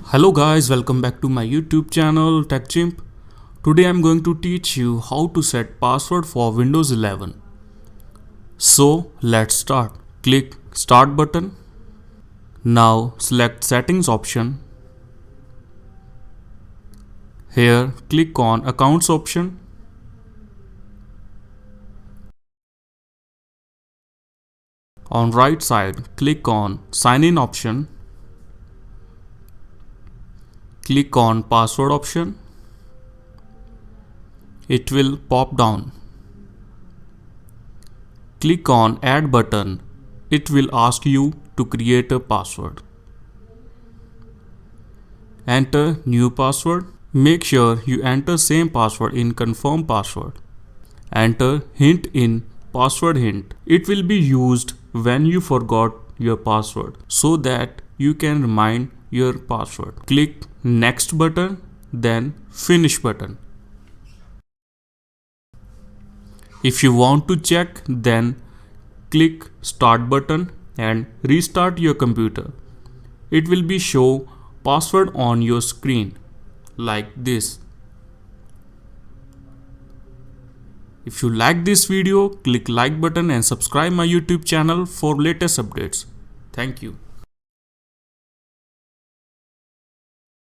Hello guys, welcome back to my YouTube channel TechChimp. Today I'm going to teach you how to set password for Windows 11. So let's start. Click Start button. Now select Settings option. Here click on Accounts option. On right side click on Sign in option. Click on Password option. It will pop down. Click on Add button. It will ask you to create a password. Enter new password. Make sure you enter same password in confirm password. Enter hint in password hint. It will be used when you forgot your password so that you can remind your password. Click next button, then finish button. If you want to check, then click start button and restart your computer. It will be show password on your screen like this. If you like this video, click like button and subscribe my YouTube channel for latest updates. Thank you.